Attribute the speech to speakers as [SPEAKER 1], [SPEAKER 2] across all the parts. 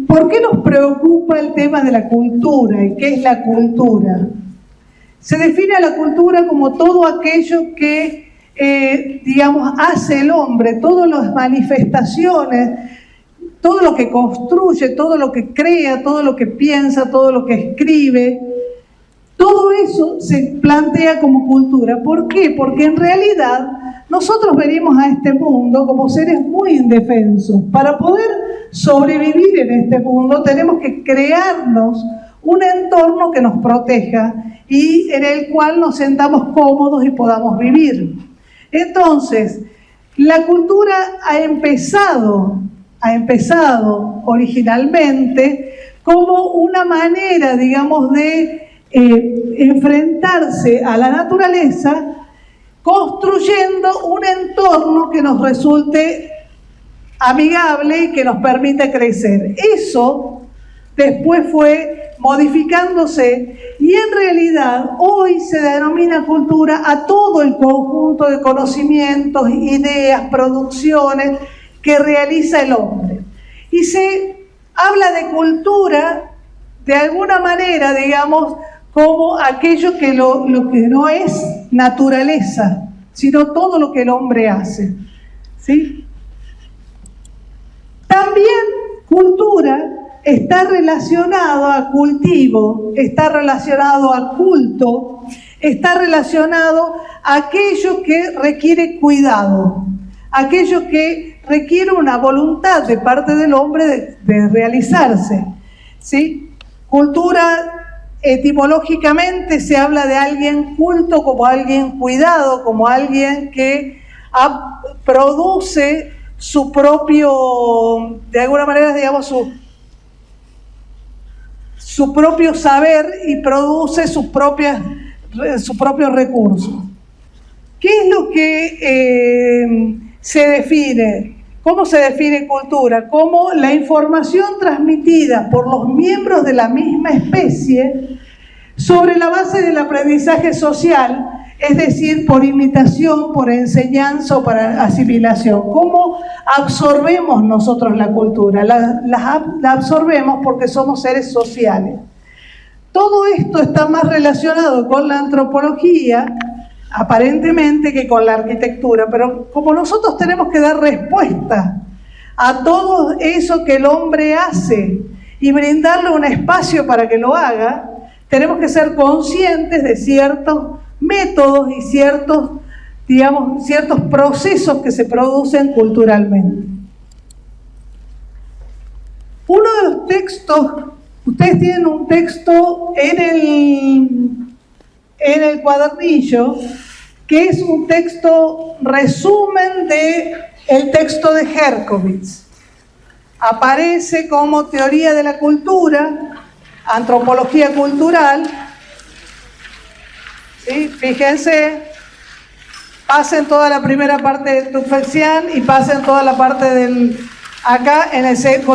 [SPEAKER 1] ¿Por qué nos preocupa el tema de la cultura y qué es la cultura? Se define a la cultura como todo aquello que, hace el hombre, todas las manifestaciones, todo lo que construye, todo lo que crea, todo lo que piensa, todo lo que escribe. Todo eso se plantea como cultura. ¿Por qué? Porque en realidad nosotros venimos a este mundo como seres muy indefensos. Para poder sobrevivir en este mundo tenemos que crearnos un entorno que nos proteja y en el cual nos sentamos cómodos y podamos vivir. Entonces, la cultura ha empezado originalmente como una manera, de enfrentarse a la naturaleza, construyendo un entorno que nos resulte amigable y que nos permita crecer. Eso después fue modificándose y en realidad hoy se denomina cultura a todo el conjunto de conocimientos, ideas, producciones que realiza el hombre. Y se habla de cultura de alguna manera, como aquello que lo que no es naturaleza, sino todo lo que el hombre hace. ¿Sí? También cultura está relacionado a cultivo, está relacionado a culto, está relacionado a aquello que requiere cuidado, aquello que requiere una voluntad de parte del hombre de realizarse. ¿Sí? Cultura, etimológicamente se habla de alguien culto como alguien cuidado, como alguien que produce su propio, de alguna manera, su propio saber y produce sus propios recursos. ¿Qué es lo que se define? ¿Cómo se define cultura? Como la información transmitida por los miembros de la misma especie sobre la base del aprendizaje social, es decir, por imitación, por enseñanza o por asimilación. ¿Cómo absorbemos nosotros la cultura? La absorbemos porque somos seres sociales. Todo esto está más relacionado con la antropología, aparentemente, que con la arquitectura, pero como nosotros tenemos que dar respuesta a todo eso que el hombre hace y brindarle un espacio para que lo haga, tenemos que ser conscientes de ciertos métodos y ciertos procesos que se producen culturalmente. Uno de los textos, ustedes tienen un texto en el cuadernillo, que es un texto resumen del texto de Herkovits. Aparece como teoría de la cultura, antropología cultural. ¿Sí? Fíjense, pasen toda la primera parte de Tufekcian y pasen toda la parte del... Acá,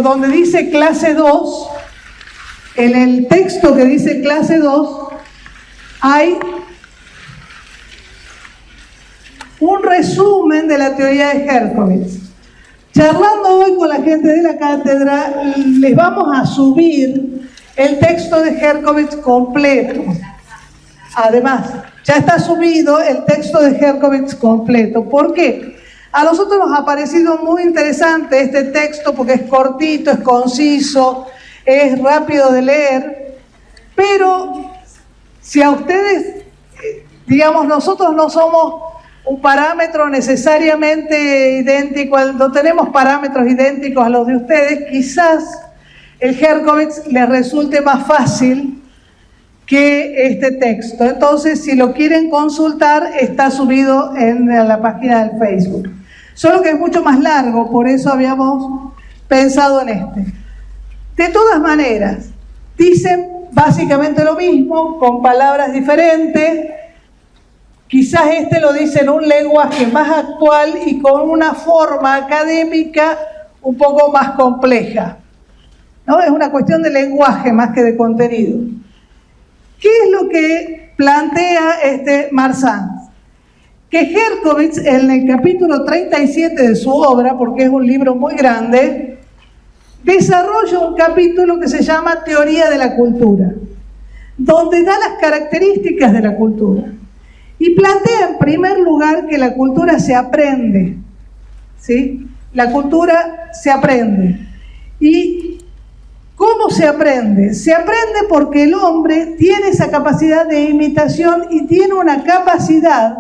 [SPEAKER 1] donde dice clase 2, en el texto que dice clase 2, hay un resumen de la teoría de Herkovits. Charlando hoy con la gente de la cátedra, les vamos a subir el texto de Herkovits completo. Además, ya está subido el texto de Herkovits completo. ¿Por qué? A nosotros nos ha parecido muy interesante este texto porque es cortito, es conciso, es rápido de leer, pero si a ustedes, nosotros no somos un parámetro necesariamente idéntico, no tenemos parámetros idénticos a los de ustedes, quizás el Herkovits les resulte más fácil que este texto. Entonces, si lo quieren consultar, está subido en la página del Facebook. Solo que es mucho más largo, por eso habíamos pensado en este. De todas maneras, dicen básicamente lo mismo, con palabras diferentes. Quizás este lo dice en un lenguaje más actual y con una forma académica un poco más compleja, ¿no? Es una cuestión de lenguaje más que de contenido. ¿Qué es lo que plantea Marsan? Que Herkovits, en el capítulo 37 de su obra, porque es un libro muy grande, desarrolla un capítulo que se llama Teoría de la Cultura, donde da las características de la cultura y plantea en primer lugar que la cultura se aprende, ¿sí? La cultura se aprende. ¿Y cómo se aprende? Se aprende porque el hombre tiene esa capacidad de imitación y tiene una capacidad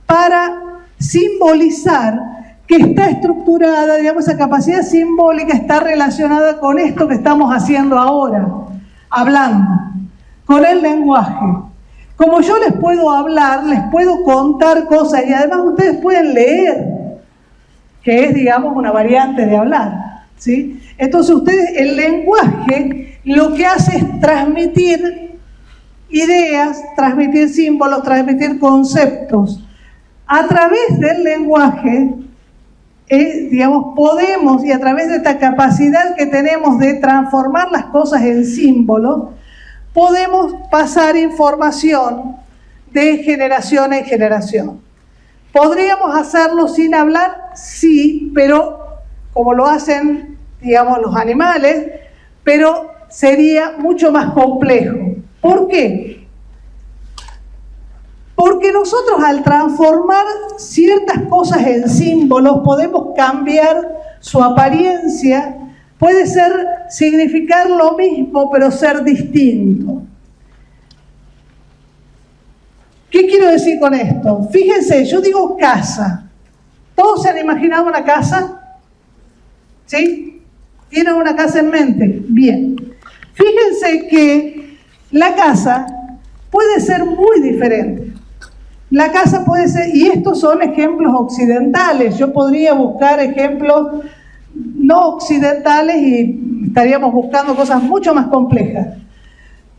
[SPEAKER 1] para simbolizar que está estructurada, digamos, esa capacidad simbólica está relacionada con esto que estamos haciendo ahora, hablando, con el lenguaje. Como yo les puedo hablar, les puedo contar cosas y además ustedes pueden leer, que es, digamos, una variante de hablar, ¿sí? Entonces ustedes, el lenguaje lo que hace es transmitir ideas, transmitir símbolos, transmitir conceptos. A través del lenguaje, digamos, podemos, y a través de esta capacidad que tenemos de transformar las cosas en símbolos, podemos pasar información de generación en generación. ¿Podríamos hacerlo sin hablar? Sí, pero como lo hacen, digamos, los animales, pero sería mucho más complejo. ¿Por qué? Porque nosotros al transformar ciertas cosas en símbolos podemos cambiar su apariencia, puede significar lo mismo pero ser distinto. ¿Qué quiero decir con esto? Fíjense, yo digo casa. ¿Todos se han imaginado una casa? ¿Sí? ¿Tienen una casa en mente? Bien. Fíjense que la casa puede ser muy diferente. La casa puede ser, y estos son ejemplos occidentales, yo podría buscar ejemplos no occidentales y estaríamos buscando cosas mucho más complejas.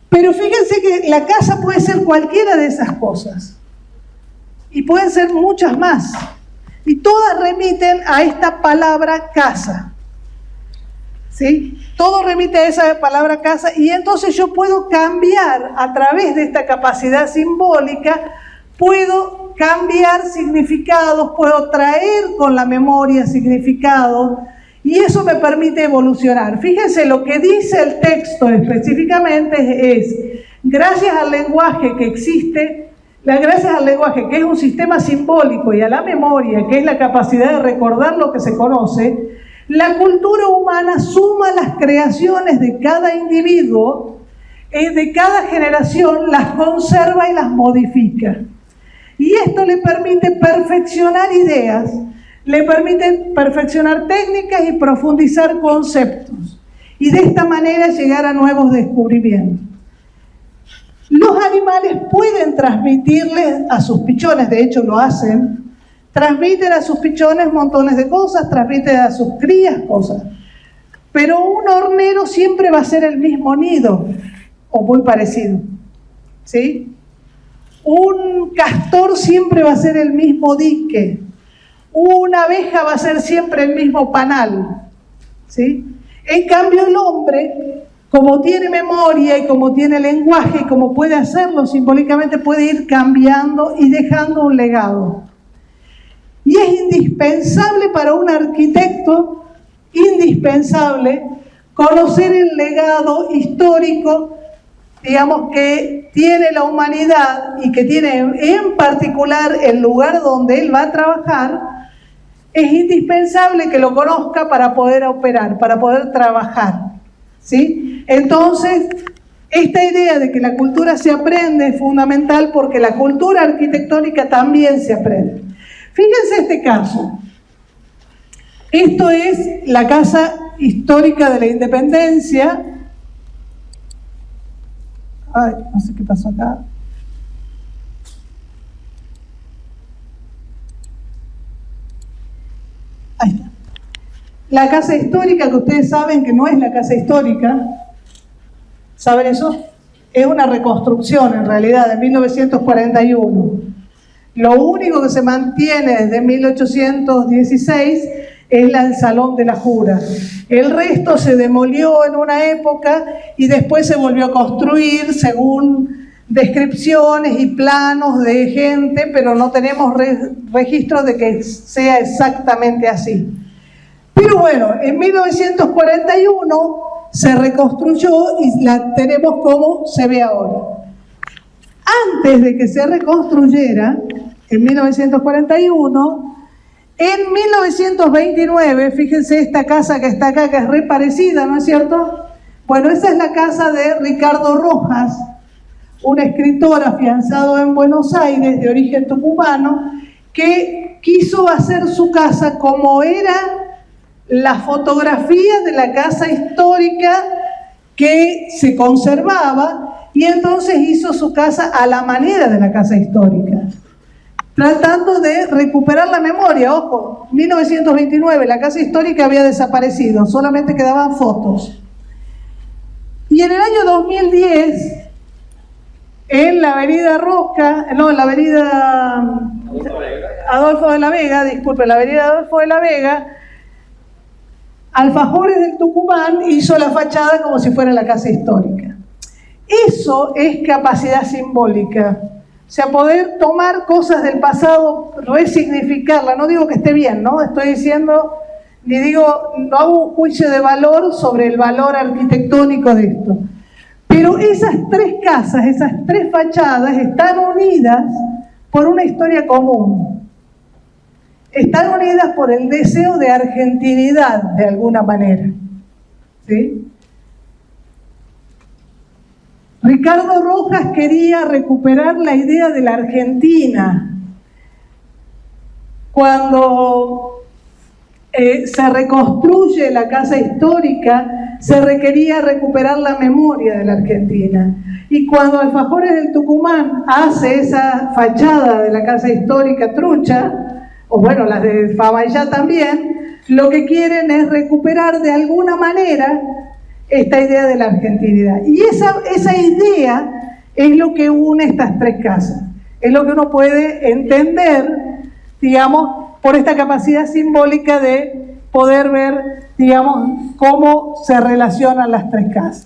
[SPEAKER 1] Pero fíjense que la casa puede ser cualquiera de esas cosas, y pueden ser muchas más, y todas remiten a esta palabra casa, ¿sí? Todo remite a esa palabra casa, y entonces yo puedo cambiar a través de esta capacidad simbólica. Puedo cambiar significados, puedo traer con la memoria significados y eso me permite evolucionar. Fíjense, lo que dice el texto específicamente es, gracias al lenguaje que existe, gracias al lenguaje que es un sistema simbólico y a la memoria que es la capacidad de recordar lo que se conoce, la cultura humana suma las creaciones de cada individuo, de cada generación, las conserva y las modifica. Y esto le permite perfeccionar ideas, le permite perfeccionar técnicas y profundizar conceptos. Y de esta manera llegar a nuevos descubrimientos. Los animales pueden transmitirles a sus pichones, de hecho lo hacen, transmiten a sus pichones montones de cosas, transmiten a sus crías cosas. Pero un hornero siempre va a ser el mismo nido, o muy parecido, ¿sí? Un castor siempre va a ser el mismo dique. Una abeja va a ser siempre el mismo panal, ¿sí? En cambio el hombre, como tiene memoria y como tiene lenguaje y como puede hacerlo simbólicamente, puede ir cambiando y dejando un legado. Y es indispensable para un arquitecto, indispensable, conocer el legado histórico, digamos, que tiene la humanidad y que tiene en particular el lugar donde él va a trabajar. Es indispensable que lo conozca para poder operar, para poder trabajar, ¿sí? Entonces, esta idea de que la cultura se aprende es fundamental porque la cultura arquitectónica también se aprende. Fíjense este caso. Esto es la Casa Histórica de la Independencia. Ay, no sé qué pasó acá. Ahí está. La casa histórica, que ustedes saben que no es la casa histórica, ¿saben eso? Es una reconstrucción en realidad de 1941. Lo único que se mantiene desde 1816 es el Salón de la Jura. El resto se demolió en una época y después se volvió a construir según descripciones y planos de gente, pero no tenemos registros de que sea exactamente así. Pero bueno, en 1941 se reconstruyó y la tenemos como se ve ahora. Antes de que se reconstruyera, en 1941, en 1929, fíjense esta casa que está acá, que es re parecida, ¿no es cierto? Bueno, esa es la casa de Ricardo Rojas, un escritor afianzado en Buenos Aires, de origen tucumano, que quiso hacer su casa como era la fotografía de la casa histórica que se conservaba, y entonces hizo su casa a la manera de la casa histórica, tratando de recuperar la memoria. Ojo, 1929 la casa histórica había desaparecido, solamente quedaban fotos. Y en el año 2010, en la avenida la avenida Adolfo de la Vega, la avenida Adolfo de la Vega, Alfajores del Tucumán hizo la fachada como si fuera la casa histórica. Eso es capacidad simbólica. O sea, poder tomar cosas del pasado, resignificarla. No digo que esté bien, ¿no? Estoy diciendo, no hago un juicio de valor sobre el valor arquitectónico de esto. Pero esas tres casas, esas tres fachadas están unidas por una historia común. Están unidas por el deseo de argentinidad, de alguna manera. ¿Sí? Ricardo Rojas quería recuperar la idea de la Argentina. Cuando se reconstruye la casa histórica, se requería recuperar la memoria de la Argentina. Y cuando Alfajores del Tucumán hace esa fachada de la casa histórica trucha, o bueno, las de Faballá también, lo que quieren es recuperar de alguna manera esta idea de la argentinidad. Y esa idea es lo que une estas tres casas. Es lo que uno puede entender, digamos, por esta capacidad simbólica de poder ver, digamos, cómo se relacionan las tres casas.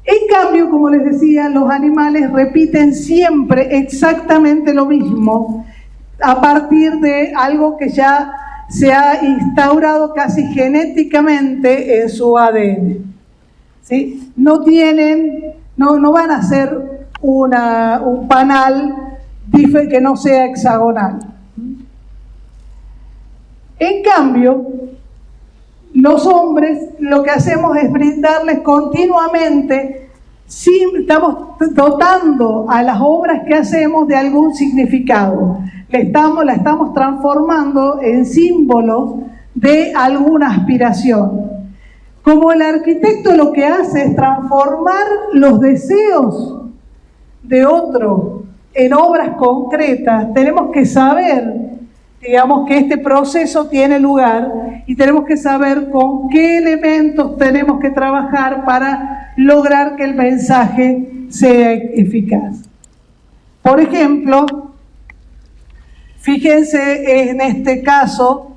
[SPEAKER 1] En cambio, como les decía, los animales repiten siempre exactamente lo mismo a partir de algo que ya se ha instaurado casi genéticamente en su ADN. ¿Sí? No van a ser un panal que no sea hexagonal. En cambio, los hombres lo que hacemos es brindarles continuamente, estamos dotando a las obras que hacemos de algún significado. La estamos transformando en símbolos de alguna aspiración. Como el arquitecto lo que hace es transformar los deseos de otro en obras concretas, tenemos que saber, digamos, que este proceso tiene lugar y tenemos que saber con qué elementos tenemos que trabajar para lograr que el mensaje sea eficaz. Por ejemplo, fíjense en este caso,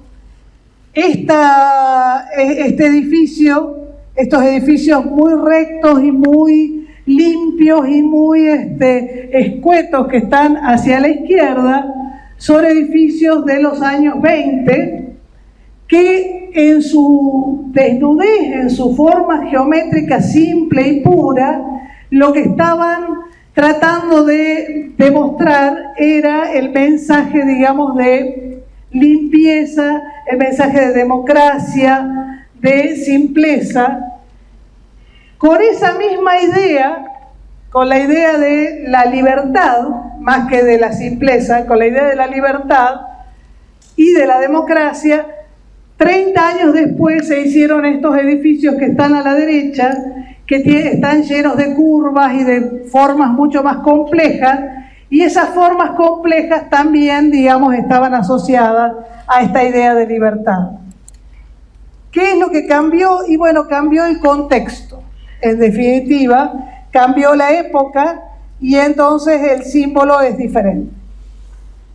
[SPEAKER 1] este edificio, estos edificios muy rectos y muy limpios y muy escuetos que están hacia la izquierda, son edificios de los años 20 que en su desnudez, en su forma geométrica simple y pura, lo que estaban tratando de demostrar era el mensaje, digamos, de limpieza, el mensaje de democracia, de simpleza, con esa misma idea, con la idea de la libertad, más que de la simpleza, con la idea de la libertad y de la democracia. 30 años después se hicieron estos edificios que están a la derecha, que están llenos de curvas y de formas mucho más complejas, y esas formas complejas también, digamos, estaban asociadas a esta idea de libertad. ¿Qué es lo que cambió? Y bueno, cambió el contexto. En definitiva, cambió la época y entonces el símbolo es diferente.